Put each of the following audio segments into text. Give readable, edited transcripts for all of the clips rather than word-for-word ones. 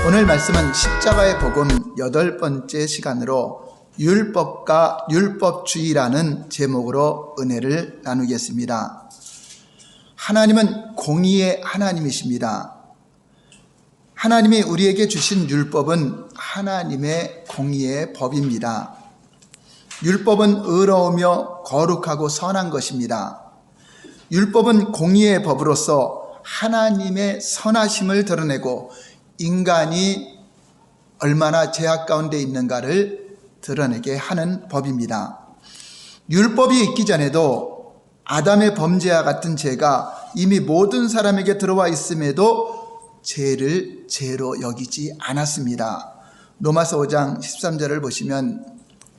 오늘 말씀은 십자가의 복음 8번째 시간으로 율법과 율법주의라는 제목으로 은혜를 나누겠습니다. 하나님은 공의의 하나님이십니다. 하나님이 우리에게 주신 율법은 하나님의 공의의 법입니다. 율법은 의로우며 거룩하고 선한 것입니다. 율법은 공의의 법으로서 하나님의 선하심을 드러내고 인간이 얼마나 죄악 가운데 있는가를 드러내게 하는 법입니다. 율법이 있기 전에도 아담의 범죄와 같은 죄가 이미 모든 사람에게 들어와 있음에도 죄를 죄로 여기지 않았습니다. 로마서 5장 13절을 보시면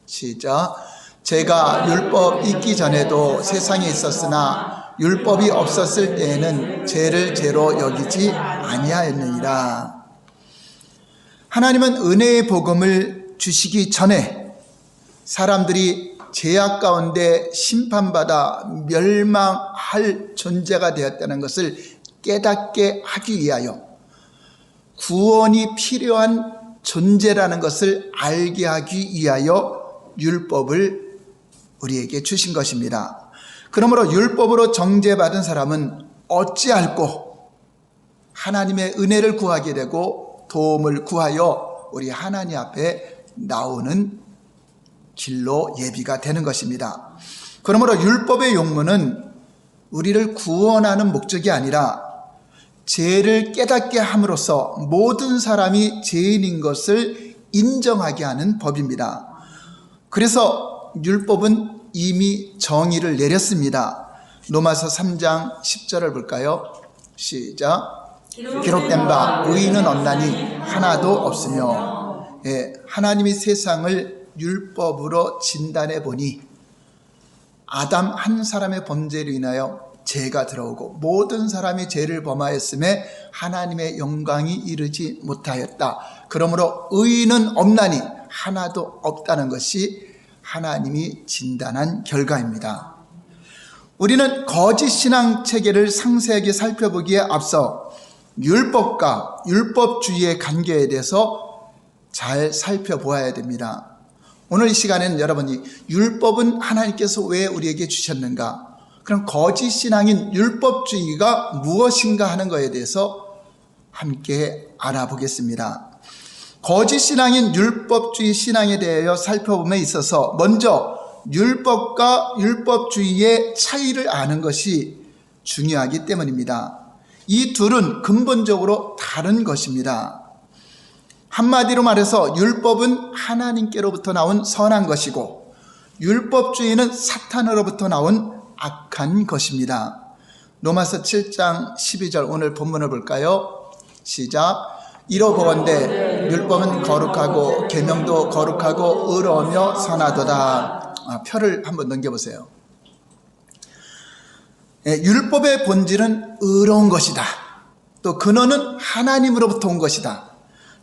시작. 죄가 율법 있기 전에도 세상에 있었으나 율법이 없었을 때에는 죄를 죄로 여기지 아니하였느니라. 하나님은 은혜의 복음을 주시기 전에 사람들이 죄악 가운데 심판받아 멸망할 존재가 되었다는 것을 깨닫게 하기 위하여 구원이 필요한 존재라는 것을 알게 하기 위하여 율법을 우리에게 주신 것입니다. 그러므로 율법으로 정죄받은 사람은 어찌할꼬 하나님의 은혜를 구하게 되고 도움을 구하여 우리 하나님 앞에 나오는 길로 예비가 되는 것입니다. 그러므로 율법의 용무는 우리를 구원하는 목적이 아니라 죄를 깨닫게 함으로써 모든 사람이 죄인인 것을 인정하게 하는 법입니다. 그래서 율법은 이미 정의를 내렸습니다. 로마서 3장 10절을 볼까요? 시작. 기록된 바 의인은 없나니 하나도 없으며. 하나님이 세상을 율법으로 진단해 보니 아담 한 사람의 범죄로 인하여 죄가 들어오고 모든 사람이 죄를 범하였음에 하나님의 영광이 이르지 못하였다. 그러므로 의인은 없나니 하나도 없다는 것이 하나님이 진단한 결과입니다. 우리는 거짓 신앙 체계를 상세하게 살펴보기에 앞서 율법과 율법주의의 관계에 대해서 잘 살펴보아야 됩니다. 오늘 이 시간에는 여러분이 율법은 하나님께서 왜 우리에게 주셨는가? 그럼 거짓 신앙인 율법주의가 무엇인가 하는 것에 대해서 함께 알아보겠습니다. 거짓 신앙인 율법주의 신앙에 대하여 살펴봄에 있어서 먼저 율법과 율법주의의 차이를 아는 것이 중요하기 때문입니다. 이 둘은 근본적으로 다른 것입니다. 한마디로 말해서 율법은 하나님께로부터 나온 선한 것이고 율법주의는 사탄으로부터 나온 악한 것입니다. 로마서 7장 12절 오늘 본문을 볼까요? 시작. 이로 보건대 율법은 거룩하고 계명도 거룩하고 의로우며 선하도다. 표를 한번 넘겨보세요. 율법의 본질은 의로운 것이다. 또 근원은 하나님으로부터 온 것이다.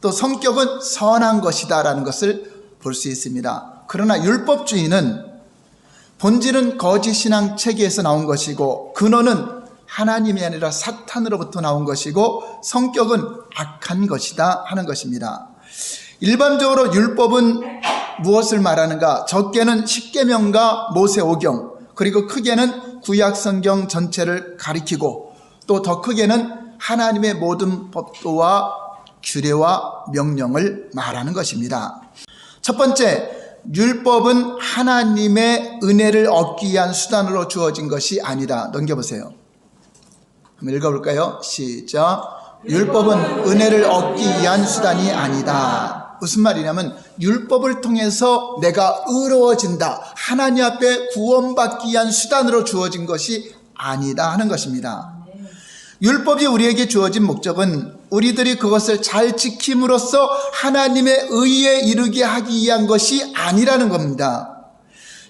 또 성격은 선한 것이다 라는 것을 볼 수 있습니다. 그러나 율법주의는 본질은 거짓 신앙 체계에서 나온 것이고 근원은 하나님이 아니라 사탄으로부터 나온 것이고 성격은 악한 것이다 하는 것입니다. 일반적으로 율법은 무엇을 말하는가? 적게는 십계명과 모세 오경, 그리고 크게는 구약 성경 전체를 가리키고 또 더 크게는 하나님의 모든 법도와 규례와 명령을 말하는 것입니다. 첫 번째, 율법은 하나님의 은혜를 얻기 위한 수단으로 주어진 것이 아니다. 넘겨보세요. 한번 읽어볼까요? 시작. 율법은 은혜를 얻기 위한 수단이 아니다. 무슨 말이냐면 율법을 통해서 내가 의로워진다. 하나님 앞에 구원받기 위한 수단으로 주어진 것이 아니다 하는 것입니다. 율법이 우리에게 주어진 목적은 우리들이 그것을 잘 지킴으로써 하나님의 의에 이르게 하기 위한 것이 아니라는 겁니다.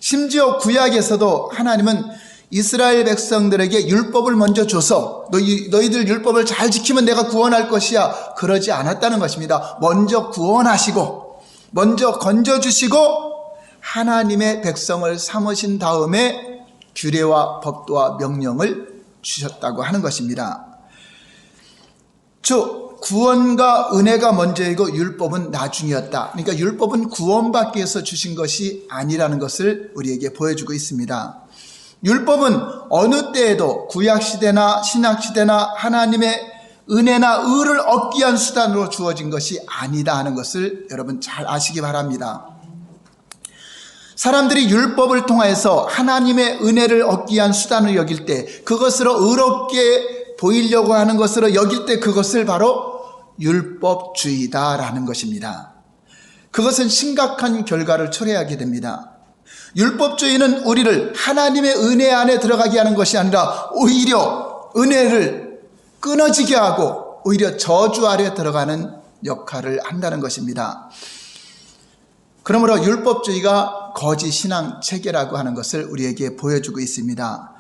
심지어 구약에서도 하나님은 이스라엘 백성들에게 율법을 먼저 줘서 너희들 율법을 잘 지키면 내가 구원할 것이야, 그러지 않았다는 것입니다. 먼저 구원하시고 먼저 건져주시고 하나님의 백성을 삼으신 다음에 규례와 법도와 명령을 주셨다고 하는 것입니다. 즉 구원과 은혜가 먼저이고 율법은 나중이었다. 그러니까 율법은 구원받기 위해서 주신 것이 아니라는 것을 우리에게 보여주고 있습니다. 율법은 어느 때에도 구약시대나 신약시대나 하나님의 은혜나 의를 얻기 위한 수단으로 주어진 것이 아니다 하는 것을 여러분 잘 아시기 바랍니다. 사람들이 율법을 통해서 하나님의 은혜를 얻기 위한 수단을 여길 때, 그것으로 의롭게 보이려고 하는 것으로 여길 때, 그것을 바로 율법주의다라는 것입니다. 그것은 심각한 결과를 초래하게 됩니다. 율법주의는 우리를 하나님의 은혜 안에 들어가게 하는 것이 아니라 오히려 은혜를 끊어지게 하고 오히려 저주 아래 들어가는 역할을 한다는 것입니다. 그러므로 율법주의가 거짓 신앙 체계라고 하는 것을 우리에게 보여주고 있습니다.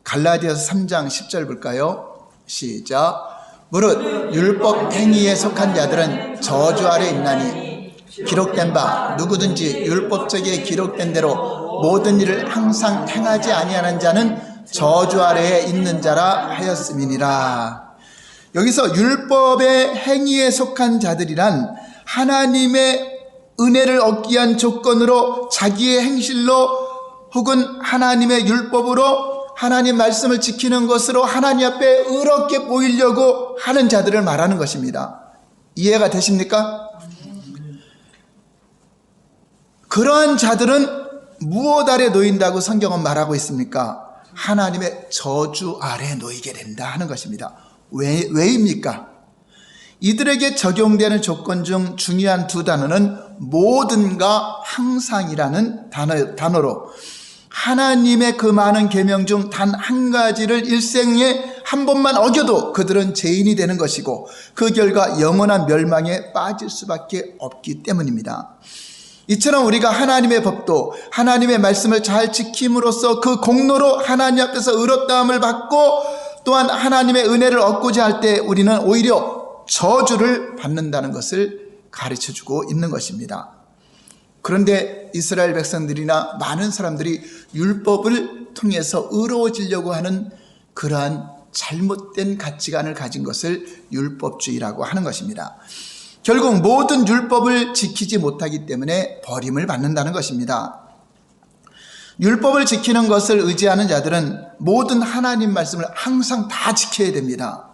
갈라디아서 3장 10절 볼까요? 시작. 무릇 율법 행위에 속한 자들은 저주 아래 있나니 기록된 바 누구든지 율법책에 기록된 대로 모든 일을 항상 행하지 아니하는 자는 저주 아래에 있는 자라 하였음이니라. 여기서 율법의 행위에 속한 자들이란 하나님의 은혜를 얻기 위한 조건으로 자기의 행실로 혹은 하나님의 율법으로 하나님 말씀을 지키는 것으로 하나님 앞에 의롭게 보이려고 하는 자들을 말하는 것입니다. 이해가 되십니까? 그러한 자들은 무엇 아래 놓인다고 성경은 말하고 있습니까? 하나님의 저주 아래 놓이게 된다 하는 것입니다. 왜입니까? 이들에게 적용되는 조건 중 중요한 두 단어는 모든가 항상이라는 단어로 하나님의 그 많은 계명 중 단 한 가지를 일생에 한 번만 어겨도 그들은 죄인이 되는 것이고 그 결과 영원한 멸망에 빠질 수밖에 없기 때문입니다. 이처럼 우리가 하나님의 법도 하나님의 말씀을 잘 지킴으로써 그 공로로 하나님 앞에서 의롭다함을 받고 또한 하나님의 은혜를 얻고자 할 때 우리는 오히려 저주를 받는다는 것을 가르쳐주고 있는 것입니다. 그런데 이스라엘 백성들이나 많은 사람들이 율법을 통해서 의로워지려고 하는 그러한 잘못된 가치관을 가진 것을 율법주의라고 하는 것입니다. 결국 모든 율법을 지키지 못하기 때문에 버림을 받는다는 것입니다. 율법을 지키는 것을 의지하는 자들은 모든 하나님 말씀을 항상 다 지켜야 됩니다.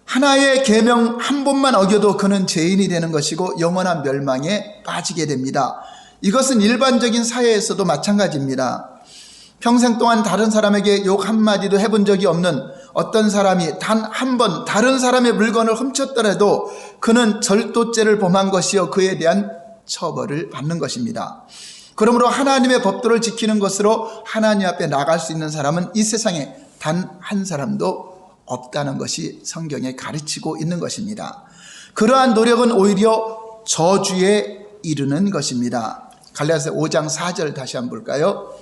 하나의 계명 한 번만 어겨도 그는 죄인이 되는 것이고 영원한 멸망에 빠지게 됩니다. 이것은 일반적인 사회에서도 마찬가지입니다. 평생 동안 다른 사람에게 욕 한마디도 해본 적이 없는 어떤 사람이 단 한 번 다른 사람의 물건을 훔쳤더라도 그는 절도죄를 범한 것이요 그에 대한 처벌을 받는 것입니다. 그러므로 하나님의 법도를 지키는 것으로 하나님 앞에 나갈 수 있는 사람은 이 세상에 단 한 사람도 없다는 것이 성경에 가르치고 있는 것입니다. 그러한 노력은 오히려 저주에 이르는 것입니다. 갈라디아서 5장 4절 다시 한번 볼까요?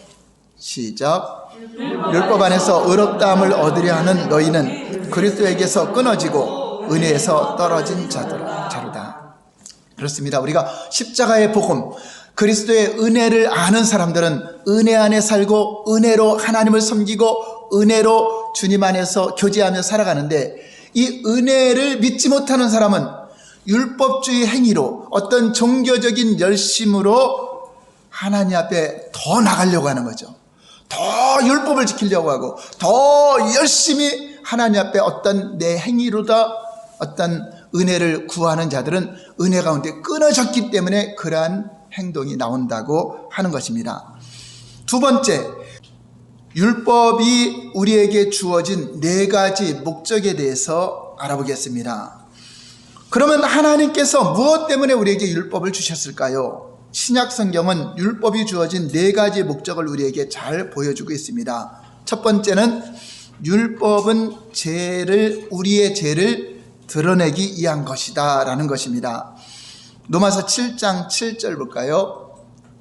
시작. 율법 안에서 의롭다함을 얻으려 하는 너희는 그리스도에게서 끊어지고 은혜에서 떨어진 자루다. 그렇습니다. 우리가 십자가의 복음, 그리스도의 은혜를 아는 사람들은 은혜 안에 살고 은혜로 하나님을 섬기고 은혜로 주님 안에서 교제하며 살아가는데, 이 은혜를 믿지 못하는 사람은 율법주의 행위로 어떤 종교적인 열심으로 하나님 앞에 더 나가려고 하는 거죠. 더 율법을 지키려고 하고 더 열심히 하나님 앞에 어떤 내 행위로다 어떤 은혜를 구하는 자들은 은혜 가운데 끊어졌기 때문에 그러한 행동이 나온다고 하는 것입니다. 두 번째, 율법이 우리에게 주어진 네 가지 목적에 대해서 알아보겠습니다. 그러면 하나님께서 무엇 때문에 우리에게 율법을 주셨을까요? 신약 성경은 율법이 주어진 네 가지 목적을 우리에게 잘 보여주고 있습니다. 첫 번째는 율법은 우리의 죄를 드러내기 위한 것이다 라는 것입니다. 로마서 7장 7절 볼까요?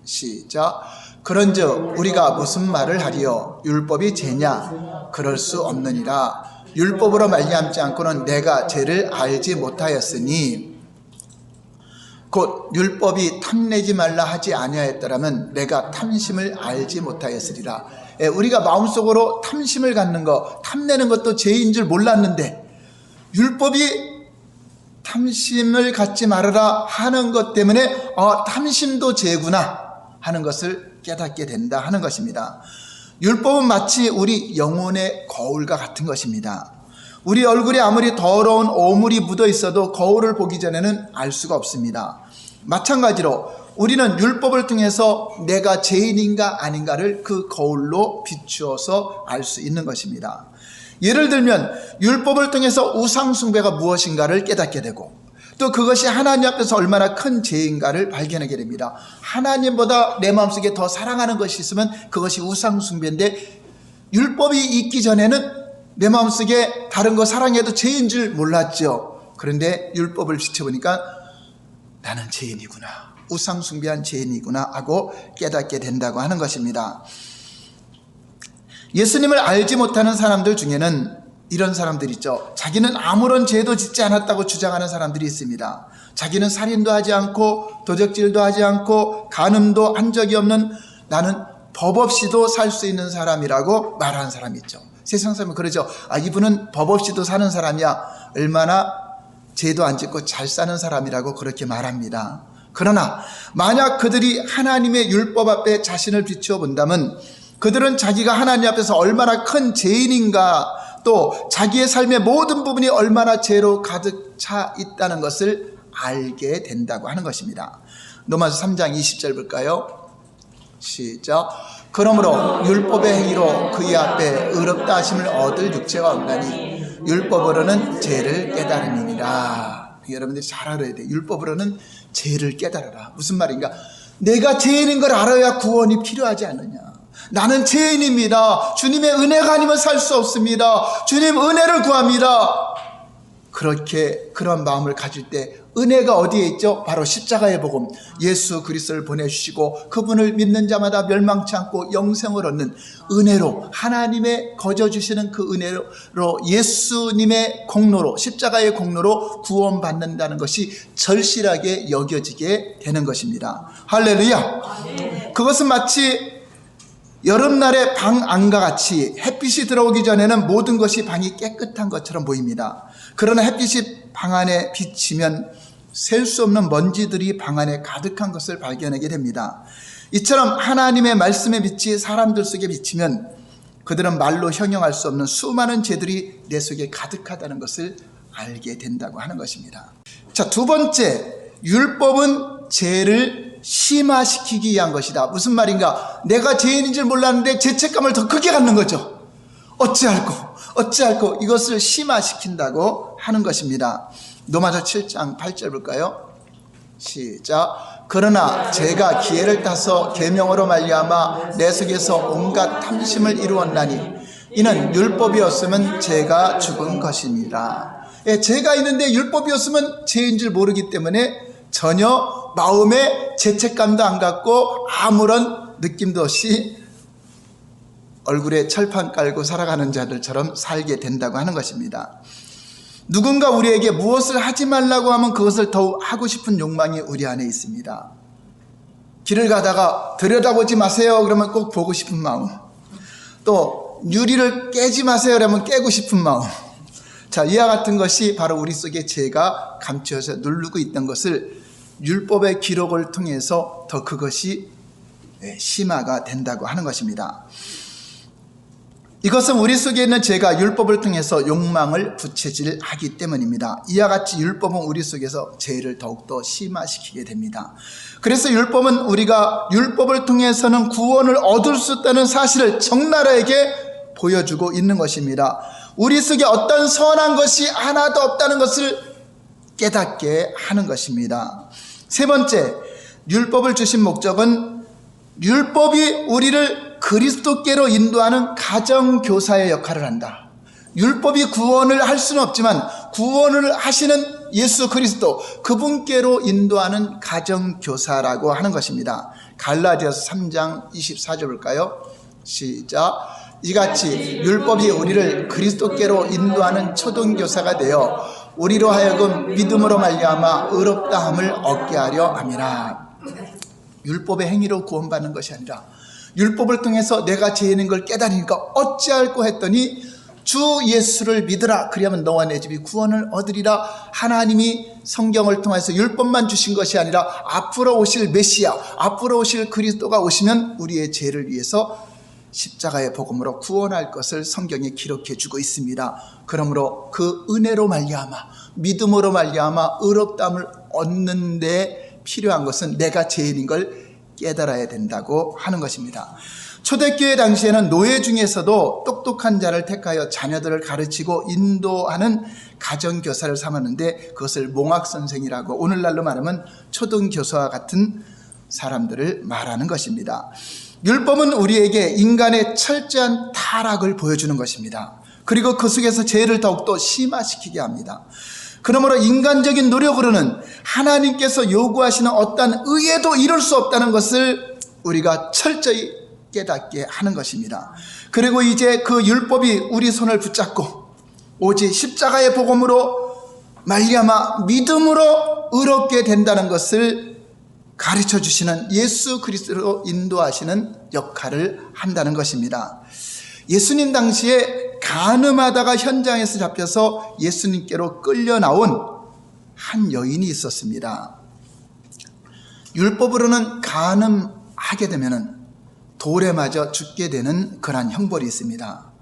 시작. 그런즉 우리가 무슨 말을 하리요? 율법이 죄냐? 그럴 수 없느니라. 율법으로 말미암지 않고는 내가 죄를 알지 못하였으니, 곧 율법이 탐내지 말라 하지 아니하였더라면 내가 탐심을 알지 못하였으리라. 우리가 마음속으로 탐심을 갖는 것, 탐내는 것도 죄인 줄 몰랐는데 율법이 탐심을 갖지 말아라 하는 것 때문에 탐심도 죄구나 하는 것을 깨닫게 된다 하는 것입니다. 율법은 마치 우리 영혼의 거울과 같은 것입니다. 우리 얼굴에 아무리 더러운 오물이 묻어 있어도 거울을 보기 전에는 알 수가 없습니다. 마찬가지로 우리는 율법을 통해서 내가 죄인인가 아닌가를 그 거울로 비추어서 알 수 있는 것입니다. 예를 들면 율법을 통해서 우상 숭배가 무엇인가를 깨닫게 되고 또 그것이 하나님 앞에서 얼마나 큰 죄인가를 발견하게 됩니다. 하나님보다 내 마음속에 더 사랑하는 것이 있으면 그것이 우상 숭배인데 율법이 있기 전에는 내 마음속에 다른 거 사랑해도 죄인 줄 몰랐죠. 그런데 율법을 지켜보니까 나는 죄인이구나, 우상 숭배한 죄인이구나 하고 깨닫게 된다고 하는 것입니다. 예수님을 알지 못하는 사람들 중에는 이런 사람들 있죠. 자기는 아무런 죄도 짓지 않았다고 주장하는 사람들이 있습니다. 자기는 살인도 하지 않고 도적질도 하지 않고 간음도 한 적이 없는, 나는 법 없이도 살 수 있는 사람이라고 말하는 사람이 있죠. 세상 사람은 그러죠. 이분은 법 없이도 사는 사람이야. 얼마나 죄도 안 짓고 잘 사는 사람이라고 그렇게 말합니다. 그러나 만약 그들이 하나님의 율법 앞에 자신을 비추어 본다면 그들은 자기가 하나님 앞에서 얼마나 큰 죄인인가, 또 자기의 삶의 모든 부분이 얼마나 죄로 가득 차 있다는 것을 알게 된다고 하는 것입니다. 로마서 3장 20절 볼까요? 시작. 그러므로 율법의 행위로 그의 앞에 의롭다 하심을 얻을 육체가 없나니 율법으로는 죄를 깨달음이니라. 여러분들이 잘 알아야 돼요. 율법으로는 죄를 깨달아라. 무슨 말인가? 내가 죄인인 걸 알아야 구원이 필요하지 않느냐. 나는 죄인입니다. 주님의 은혜가 아니면 살 수 없습니다. 주님 은혜를 구합니다. 그런 마음을 가질 때 은혜가 어디에 있죠? 바로 십자가의 복음, 예수 그리스도를 보내주시고 그분을 믿는 자마다 멸망치 않고 영생을 얻는 은혜로, 하나님의 거저 주시는 그 은혜로, 예수님의 공로로, 십자가의 공로로 구원받는다는 것이 절실하게 여겨지게 되는 것입니다. 할렐루야. 그것은 마치 여름날의 방 안과 같이 햇빛이 들어오기 전에는 모든 것이 방이 깨끗한 것처럼 보입니다. 그러나 햇빛이 방 안에 비치면 셀 수 없는 먼지들이 방 안에 가득한 것을 발견하게 됩니다. 이처럼 하나님의 말씀의 빛이 사람들 속에 비치면 그들은 말로 형용할 수 없는 수많은 죄들이 내 속에 가득하다는 것을 알게 된다고 하는 것입니다. 자, 두 번째, 율법은 죄를 심화시키기 위한 것이다. 무슨 말인가? 내가 죄인인 줄 몰랐는데 죄책감을 더 크게 갖는 거죠. 어찌할꼬 이것을 심화시킨다고 하는 것입니다. 로마서 7장 8절 볼까요? 시작. 그러나 제가 기회를 타서 계명으로 말미암아 내 속에서 온갖 탐심을 이루었나니 이는 율법이었으면 죄가 죽은 것입니다. 죄가 있는데 율법이었으면 죄인 줄 모르기 때문에 전혀 마음에 죄책감도 안 갖고 아무런 느낌도 없이 얼굴에 철판 깔고 살아가는 자들처럼 살게 된다고 하는 것입니다. 누군가 우리에게 무엇을 하지 말라고 하면 그것을 더욱 하고 싶은 욕망이 우리 안에 있습니다. 길을 가다가 들여다보지 마세요 그러면 꼭 보고 싶은 마음, 또 유리를 깨지 마세요 그러면 깨고 싶은 마음. 자, 이와 같은 것이 바로 우리 속에 죄가 감추어서 누르고 있던 것을 율법의 기록을 통해서 더 그것이 심화가 된다고 하는 것입니다. 이것은 우리 속에 있는 죄가 율법을 통해서 욕망을 부채질하기 때문입니다. 이와 같이 율법은 우리 속에서 죄를 더욱더 심화시키게 됩니다. 그래서 율법은 우리가 율법을 통해서는 구원을 얻을 수 있다는 사실을 적나라하게 보여주고 있는 것입니다. 우리 속에 어떤 선한 것이 하나도 없다는 것을 깨닫게 하는 것입니다. 세 번째, 율법을 주신 목적은 율법이 우리를 그리스도께로 인도하는 가정교사의 역할을 한다. 율법이 구원을 할 수는 없지만 구원을 하시는 예수 그리스도, 그분께로 인도하는 가정교사라고 하는 것입니다. 갈라디아서 3장 24절 볼까요? 시작. 이같이 율법이 우리를 그리스도께로 인도하는 초등교사가 되어 우리로 하여금 믿음으로 말미암아 의롭다함을 얻게 하려 함이라. 율법의 행위로 구원받는 것이 아니라 율법을 통해서 내가 죄인인 걸 깨달으니까 어찌할꼬 했더니 주 예수를 믿으라. 그리하면 너와 내 집이 구원을 얻으리라. 하나님이 성경을 통해서 율법만 주신 것이 아니라 앞으로 오실 메시아, 앞으로 오실 그리스도가 오시면 우리의 죄를 위해서 십자가의 복음으로 구원할 것을 성경에 기록해 주고 있습니다. 그러므로 그 은혜로 말미암아, 믿음으로 말미암아 의롭다함을 얻는 데 필요한 것은 내가 죄인인 걸 깨달아야 된다고 하는 것입니다. 초대교회 당시에는 노예 중에서도 똑똑한 자를 택하여 자녀들을 가르치고 인도하는 가정교사를 삼았는데 그것을 몽학선생이라고, 오늘날로 말하면 초등교사와 같은 사람들을 말하는 것입니다. 율법은 우리에게 인간의 철저한 타락을 보여주는 것입니다. 그리고 그 속에서 죄를 더욱더 심화시키게 합니다. 그러므로 인간적인 노력으로는 하나님께서 요구하시는 어떠한 의에도 이룰 수 없다는 것을 우리가 철저히 깨닫게 하는 것입니다. 그리고 이제 그 율법이 우리 손을 붙잡고 오직 십자가의 복음으로 말미암아 믿음으로 의롭게 된다는 것을 가르쳐 주시는 예수 그리스도로 인도하시는 역할을 한다는 것입니다. 예수님 당시에 간음하다가 현장에서 잡혀서 예수님께로 끌려 나온 한 여인이 있었습니다. 율법으로는 간음하게 되면 돌에 맞아 죽게 되는 그러한 형벌이 있습니다.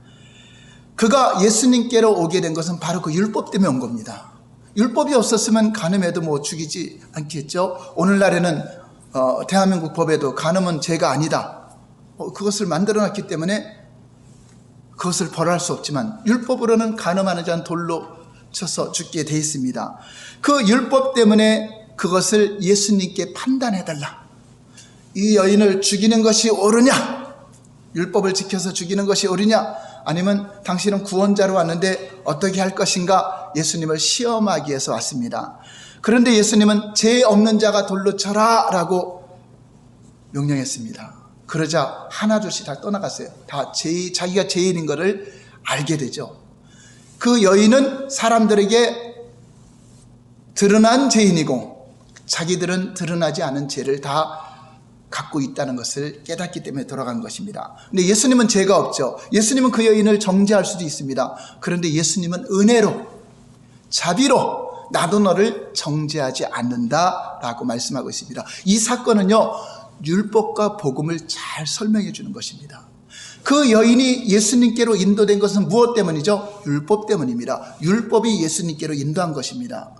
그가 예수님께로 오게 된 것은 바로 그 율법 때문에 온 겁니다. 율법이 없었으면 간음해도 뭐 죽이지 않겠죠. 오늘날에는 대한민국 법에도 간음은 죄가 아니다, 그것을 만들어놨기 때문에 그것을 벌할 수 없지만 율법으로는 간음하는 자는 돌로 쳐서 죽게 돼 있습니다. 그 율법 때문에 그것을 예수님께 판단해달라. 이 여인을 죽이는 것이 옳으냐, 율법을 지켜서 죽이는 것이 옳으냐, 아니면 당신은 구원자로 왔는데 어떻게 할 것인가, 예수님을 시험하기 위해서 왔습니다. 그런데 예수님은 죄 없는 자가 돌로 쳐라 라고 명령했습니다. 그러자 하나둘씩 다 떠나갔어요. 다 자기가 죄인인 것을 알게 되죠. 그 여인은 사람들에게 드러난 죄인이고 자기들은 드러나지 않은 죄를 다 갖고 있다는 것을 깨닫기 때문에 돌아간 것입니다. 근데 예수님은 죄가 없죠. 예수님은 그 여인을 정죄할 수도 있습니다. 그런데 예수님은 은혜로, 자비로 나도 너를 정죄하지 않는다라고 말씀하고 있습니다. 이 사건은요, 율법과 복음을 잘 설명해 주는 것입니다. 그 여인이 예수님께로 인도된 것은 무엇 때문이죠? 율법 때문입니다. 율법이 예수님께로 인도한 것입니다.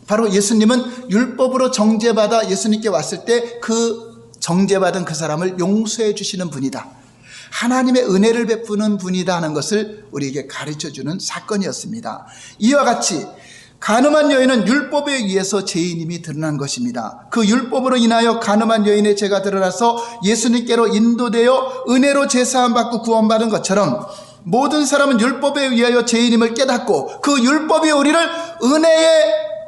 바로 예수님은 율법으로 정죄받아 예수님께 왔을 때 그 정죄받은 그 사람을 용서해 주시는 분이다, 하나님의 은혜를 베푸는 분이다 하는 것을 우리에게 가르쳐주는 사건이었습니다. 이와 같이 간음한 여인은 율법에 의해서 죄인임이 드러난 것입니다. 그 율법으로 인하여 간음한 여인의 죄가 드러나서 예수님께로 인도되어 은혜로 제사함 받고 구원받은 것처럼 모든 사람은 율법에 의하여 죄인임을 깨닫고 그 율법이 우리를 은혜의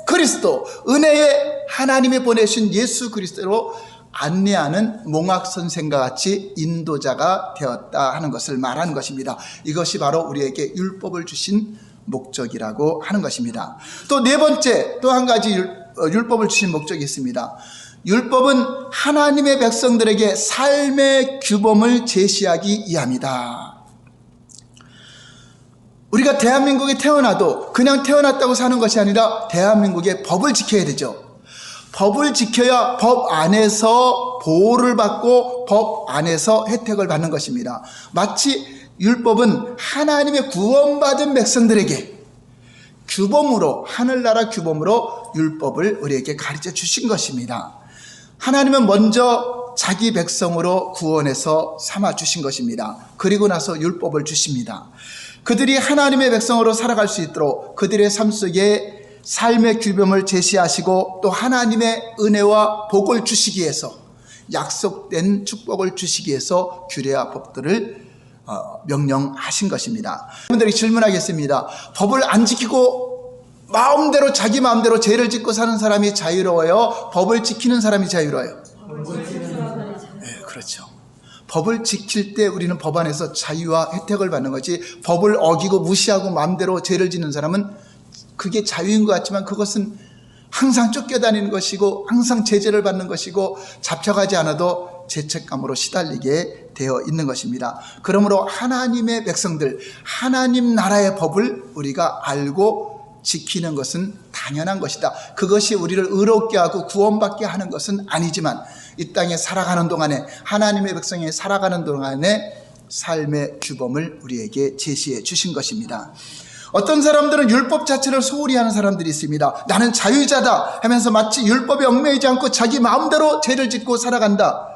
그리스도, 은혜의 하나님이 보내신 예수 그리스도로 안내하는 몽학선생과 같이 인도자가 되었다 하는 것을 말하는 것입니다. 이것이 바로 우리에게 율법을 주신 목적이라고 하는 것입니다. 또 네 번째, 또 한 가지 율법을 주신 목적이 있습니다. 율법은 하나님의 백성들에게 삶의 규범을 제시하기 위함이다. 우리가 대한민국에 태어나도 그냥 태어났다고 사는 것이 아니라 대한민국의 법을 지켜야 되죠. 법을 지켜야 법 안에서 보호를 받고 법 안에서 혜택을 받는 것입니다. 마치 율법은 하나님의 구원받은 백성들에게 규범으로, 하늘나라 규범으로 율법을 우리에게 가르쳐 주신 것입니다. 하나님은 먼저 자기 백성으로 구원해서 삼아 주신 것입니다. 그리고 나서 율법을 주십니다. 그들이 하나님의 백성으로 살아갈 수 있도록 그들의 삶 속에 삶의 규범을 제시하시고 또 하나님의 은혜와 복을 주시기 위해서, 약속된 축복을 주시기 위해서 규례와 법들을 명령하신 것입니다. 여러분들이 질문하겠습니다. 법을 안 지키고 마음대로 자기 마음대로 죄를 짓고 사는 사람이 자유로워요? 법을 지키는 사람이 자유로워요? 네, 그렇죠. 법을 지킬 때 우리는 법 안에서 자유와 혜택을 받는 거지, 법을 어기고 무시하고 마음대로 죄를 짓는 사람은 그게 자유인 것 같지만 그것은 항상 쫓겨다니는 것이고 항상 제재를 받는 것이고 잡혀가지 않아도 죄책감으로 시달리게 되어 있는 것입니다. 그러므로 하나님의 백성들, 하나님 나라의 법을 우리가 알고 지키는 것은 당연한 것이다. 그것이 우리를 의롭게 하고 구원받게 하는 것은 아니지만 이 땅에 살아가는 동안에, 하나님의 백성이 살아가는 동안에 삶의 규범을 우리에게 제시해 주신 것입니다. 어떤 사람들은 율법 자체를 소홀히 하는 사람들이 있습니다. 나는 자유자다 하면서 마치 율법에 얽매이지 않고 자기 마음대로 죄를 짓고 살아간다.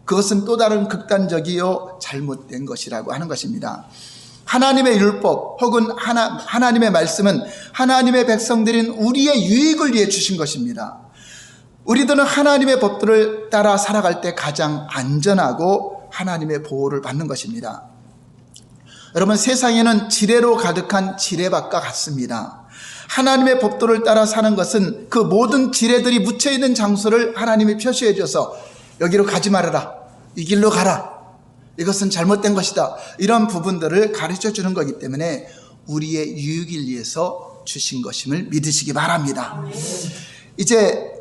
그것은 또 다른 극단적이요 잘못된 것이라고 하는 것입니다. 하나님의 율법 혹은 하나님의 말씀은 하나님의 백성들인 우리의 유익을 위해 주신 것입니다. 우리들은 하나님의 법들을 따라 살아갈 때 가장 안전하고 하나님의 보호를 받는 것입니다. 여러분, 세상에는 지뢰로 가득한 지뢰밭과 같습니다. 하나님의 법도를 따라 사는 것은 그 모든 지뢰들이 묻혀있는 장소를 하나님이 표시해 줘서 여기로 가지 말아라, 이 길로 가라, 이것은 잘못된 것이다, 이런 부분들을 가르쳐 주는 거기 때문에 우리의 유익을 위해서 주신 것임을 믿으시기 바랍니다. 이제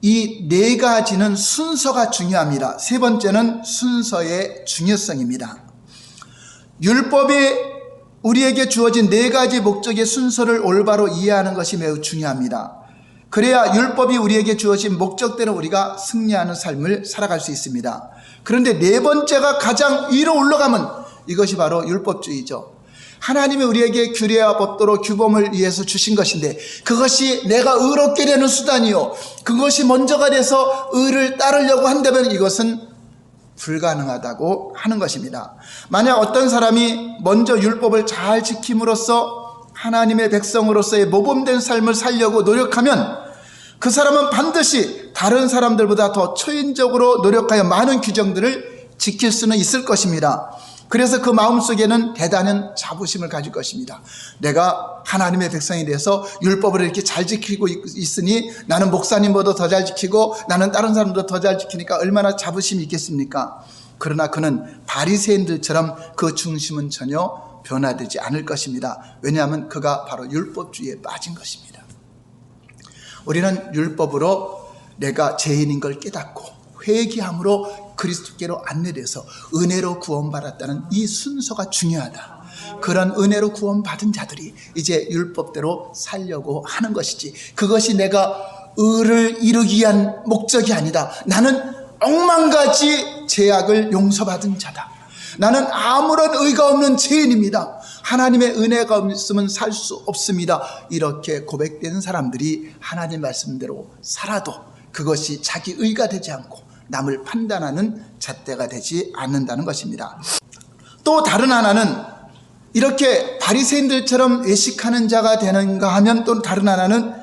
이 네 가지는 순서가 중요합니다. 세 번째는 순서의 중요성입니다. 율법이 우리에게 주어진 네 가지 목적의 순서를 올바로 이해하는 것이 매우 중요합니다. 그래야 율법이 우리에게 주어진 목적대로 우리가 승리하는 삶을 살아갈 수 있습니다. 그런데 네 번째가 가장 위로 올라가면 이것이 바로 율법주의죠. 하나님이 우리에게 규례와 법도로 규범을 위해서 주신 것인데 그것이 내가 의롭게 되는 수단이요, 그것이 먼저가 돼서 의를 따르려고 한다면 이것은 불가능하다고 하는 것입니다. 만약 어떤 사람이 먼저 율법을 잘 지킴으로써 하나님의 백성으로서의 모범된 삶을 살려고 노력하면 그 사람은 반드시 다른 사람들보다 더 초인적으로 노력하여 많은 규정들을 지킬 수는 있을 것입니다. 그래서 그 마음속에는 대단한 자부심을 가질 것입니다. 내가 하나님의 백성이 돼서 율법을 이렇게 잘 지키고 있으니 나는 목사님보다 더 잘 지키고 나는 다른 사람보다 더 잘 지키니까 얼마나 자부심이 있겠습니까? 그러나 그는 바리새인들처럼 그 중심은 전혀 변화되지 않을 것입니다. 왜냐하면 그가 바로 율법주의에 빠진 것입니다. 우리는 율법으로 내가 죄인인 걸 깨닫고 회개함으로 그리스도께로 안내돼서 은혜로 구원받았다는 이 순서가 중요하다. 그런 은혜로 구원받은 자들이 이제 율법대로 살려고 하는 것이지, 그것이 내가 의를 이루기 위한 목적이 아니다. 나는 억만가지 죄악을 용서받은 자다. 나는 아무런 의가 없는 죄인입니다. 하나님의 은혜가 없으면 살 수 없습니다. 이렇게 고백되는 사람들이 하나님 말씀대로 살아도 그것이 자기 의가 되지 않고 남을 판단하는 잣대가 되지 않는다는 것입니다. 또 다른 하나는 이렇게 바리새인들처럼 외식하는 자가 되는가 하면 또 다른 하나는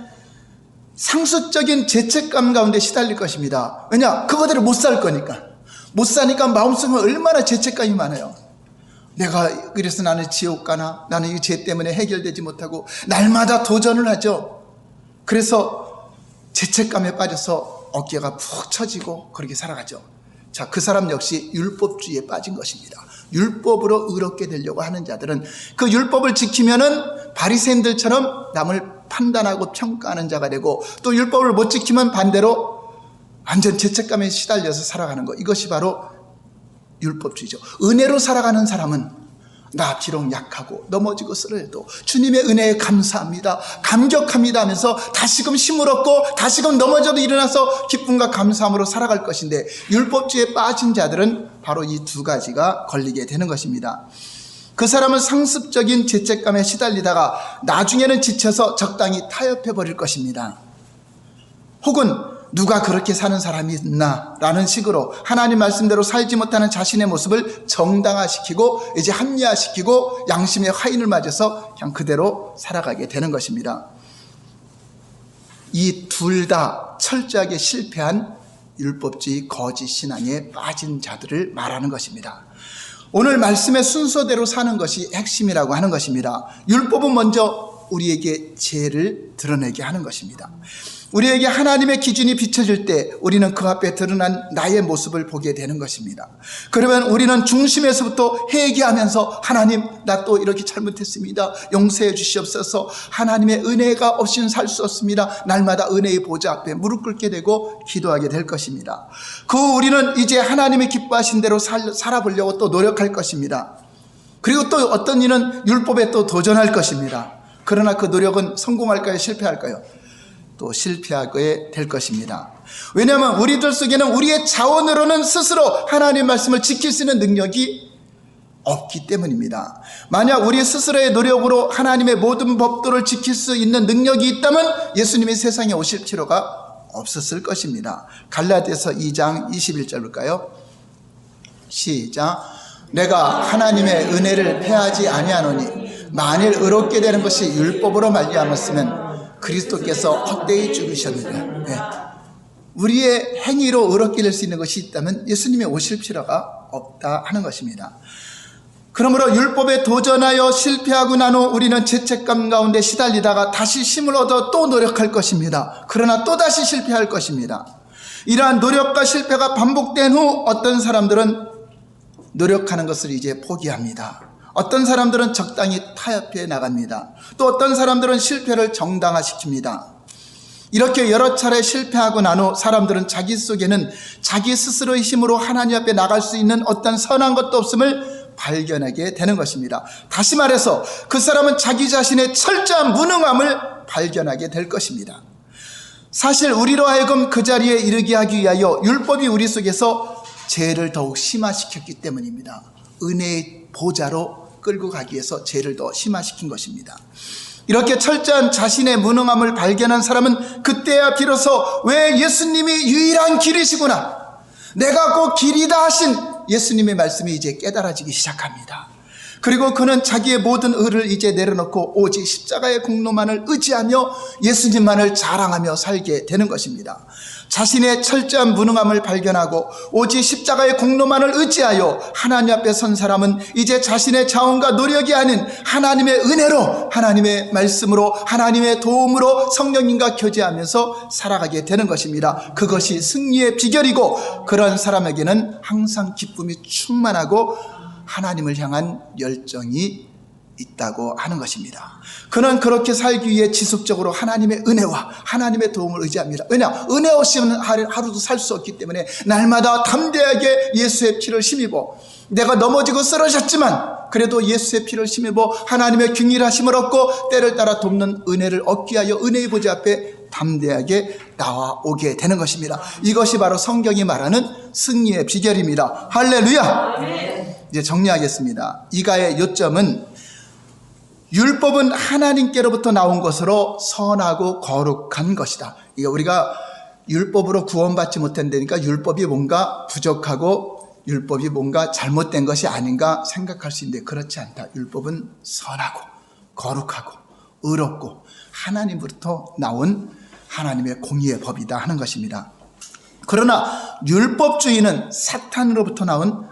상습적인 죄책감 가운데 시달릴 것입니다. 왜냐? 그거대로 못 살 거니까. 못 사니까 마음속에 얼마나 죄책감이 많아요. 내가 그래서 나는 지옥 가나? 나는 이 죄 때문에 해결되지 못하고 날마다 도전을 하죠. 그래서 죄책감에 빠져서 어깨가 푹 처지고 그렇게 살아가죠. 자, 그 사람 역시 율법주의에 빠진 것입니다. 율법으로 의롭게 되려고 하는 자들은 그 율법을 지키면은 바리새인들처럼 남을 판단하고 평가하는 자가 되고, 또 율법을 못 지키면 반대로 완전 죄책감에 시달려서 살아가는 것, 이것이 바로 율법주의죠. 은혜로 살아가는 사람은 나 비록 약하고 넘어지고 쓰러져도 주님의 은혜에 감사합니다, 감격합니다 하면서 다시금 힘을 얻고 다시금 넘어져도 일어나서 기쁨과 감사함으로 살아갈 것인데, 율법주의에 빠진 자들은 바로 이 두 가지가 걸리게 되는 것입니다. 그 사람은 상습적인 죄책감에 시달리다가 나중에는 지쳐서 적당히 타협해 버릴 것입니다. 혹은 누가 그렇게 사는 사람이 있나 라는 식으로 하나님 말씀대로 살지 못하는 자신의 모습을 정당화시키고 이제 합리화시키고 양심의 화인을 맞아서 그냥 그대로 살아가게 되는 것입니다. 이 둘 다 철저하게 실패한 율법주의 거짓 신앙에 빠진 자들을 말하는 것입니다. 오늘 말씀의 순서대로 사는 것이 핵심이라고 하는 것입니다. 율법은 먼저 우리에게 죄를 드러내게 하는 것입니다. 우리에게 하나님의 기준이 비춰질 때 우리는 그 앞에 드러난 나의 모습을 보게 되는 것입니다. 그러면 우리는 중심에서부터 회개하면서 하나님, 나 또 이렇게 잘못했습니다. 용서해 주시옵소서. 하나님의 은혜가 없이는 살 수 없습니다. 날마다 은혜의 보좌 앞에 무릎 꿇게 되고 기도하게 될 것입니다. 우리는 이제 하나님의 기뻐하신 대로 살아보려고 또 노력할 것입니다. 그리고 또 어떤 이는 율법에 또 도전할 것입니다. 그러나 그 노력은 성공할까요? 실패할까요? 또 실패하게 될 것입니다. 왜냐하면 우리들 속에는 우리의 자원으로는 스스로 하나님의 말씀을 지킬 수 있는 능력이 없기 때문입니다. 만약 우리 스스로의 노력으로 하나님의 모든 법도를 지킬 수 있는 능력이 있다면 예수님이 세상에 오실 필요가 없었을 것입니다. 갈라디아서 2장 21절 볼까요? 시작. 내가 하나님의 은혜를 패하지 아니하노니 만일 의롭게 되는 것이 율법으로 말미암았으면 그리스도께서 헛되이 죽으셨느냐. 네. 우리의 행위로 의롭게 될 수 있는 것이 있다면 예수님이 오실 필요가 없다 하는 것입니다. 그러므로 율법에 도전하여 실패하고 난 후 우리는 죄책감 가운데 시달리다가 다시 힘을 얻어 또 노력할 것입니다. 그러나 또다시 실패할 것입니다. 이러한 노력과 실패가 반복된 후 어떤 사람들은 노력하는 것을 이제 포기합니다. 어떤 사람들은 적당히 타협해 나갑니다. 또 어떤 사람들은 실패를 정당화시킵니다. 이렇게 여러 차례 실패하고 난 후 사람들은 자기 속에는 자기 스스로의 힘으로 하나님 앞에 나갈 수 있는 어떤 선한 것도 없음을 발견하게 되는 것입니다. 다시 말해서 그 사람은 자기 자신의 철저한 무능함을 발견하게 될 것입니다. 사실 우리로 하여금 그 자리에 이르게 하기 위하여 율법이 우리 속에서 죄를 더욱 심화시켰기 때문입니다. 은혜의 보좌로 끌고 가기 위해서 죄를 더 심화시킨 것입니다. 이렇게 철저한 자신의 무능함을 발견한 사람은 그때야 비로소 왜 예수님이 유일한 길이시구나, 내가 꼭 길이다 하신 예수님의 말씀이 이제 깨달아지기 시작합니다. 그리고 그는 자기의 모든 의를 이제 내려놓고 오직 십자가의 공로만을 의지하며 예수님만을 자랑하며 살게 되는 것입니다. 자신의 철저한 무능함을 발견하고 오직 십자가의 공로만을 의지하여 하나님 앞에 선 사람은 이제 자신의 자원과 노력이 아닌 하나님의 은혜로, 하나님의 말씀으로, 하나님의 도움으로 성령님과 교제하면서 살아가게 되는 것입니다. 그것이 승리의 비결이고 그런 사람에게는 항상 기쁨이 충만하고 하나님을 향한 열정이 있다고 하는 것입니다. 그는 그렇게 살기 위해 지속적으로 하나님의 은혜와 하나님의 도움을 의지합니다. 왜냐? 은혜 없이는 하루도 살 수 없기 때문에 날마다 담대하게 예수의 피를 힘입어, 내가 넘어지고 쓰러졌지만 그래도 예수의 피를 힘입어 하나님의 균일하심을 얻고 때를 따라 돕는 은혜를 얻기 위하여 은혜의 보좌 앞에 담대하게 나와오게 되는 것입니다. 이것이 바로 성경이 말하는 승리의 비결입니다. 할렐루야. 이제 정리하겠습니다. 이가의 요점은 율법은 하나님께로부터 나온 것으로 선하고 거룩한 것이다. 이게 우리가 율법으로 구원받지 못한다니까 율법이 뭔가 부족하고 율법이 뭔가 잘못된 것이 아닌가 생각할 수 있는데 그렇지 않다. 율법은 선하고 거룩하고 의롭고 하나님으로부터 나온 하나님의 공의의 법이다 하는 것입니다. 그러나 율법주의는 사탄으로부터 나온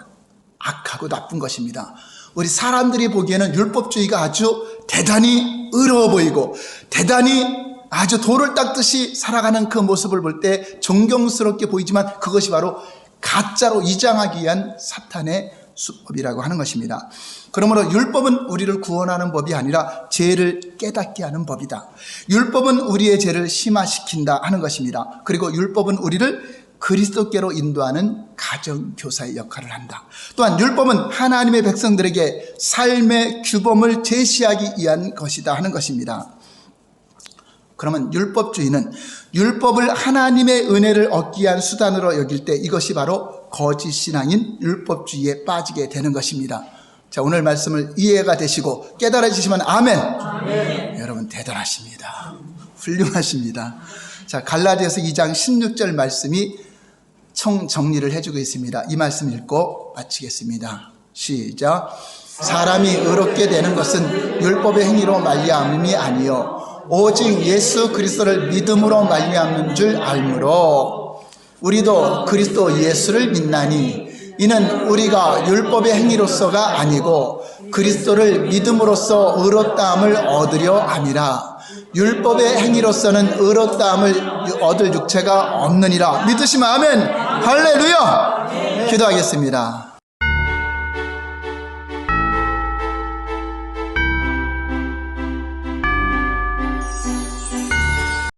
악하고 나쁜 것입니다. 우리 사람들이 보기에는 율법주의가 아주 대단히 의로워 보이고 대단히 아주 돌을 닦듯이 살아가는 그 모습을 볼 때 존경스럽게 보이지만 그것이 바로 가짜로 이장하기 위한 사탄의 수법이라고 하는 것입니다. 그러므로 율법은 우리를 구원하는 법이 아니라 죄를 깨닫게 하는 법이다. 율법은 우리의 죄를 심화시킨다 하는 것입니다. 그리고 율법은 우리를 그리스도께로 인도하는 가정교사의 역할을 한다. 또한 율법은 하나님의 백성들에게 삶의 규범을 제시하기 위한 것이다 하는 것입니다. 그러면 율법주의는 율법을 하나님의 은혜를 얻기 위한 수단으로 여길 때 이것이 바로 거짓 신앙인 율법주의에 빠지게 되는 것입니다. 자, 오늘 말씀을 이해가 되시고 깨달아지시면 아멘. 아멘. 여러분 대단하십니다. 훌륭하십니다. 자, 갈라디아서 2장 16절 말씀이 총 정리를 해주고 있습니다. 이 말씀 읽고 마치겠습니다. 시작. 사람이 의롭게 되는 것은 율법의 행위로 말미암음이 아니요 오직 예수 그리스도를 믿음으로 말미암는 줄 알므로 우리도 그리스도 예수를 믿나니 이는 우리가 율법의 행위로서가 아니고 그리스도를 믿음으로써 의롭다함을 얻으려 함이라. 율법의 행위로서는 의롭다함을 얻을 육체가 없느니라. 믿으시면 아멘. 할렐루야. 기도하겠습니다.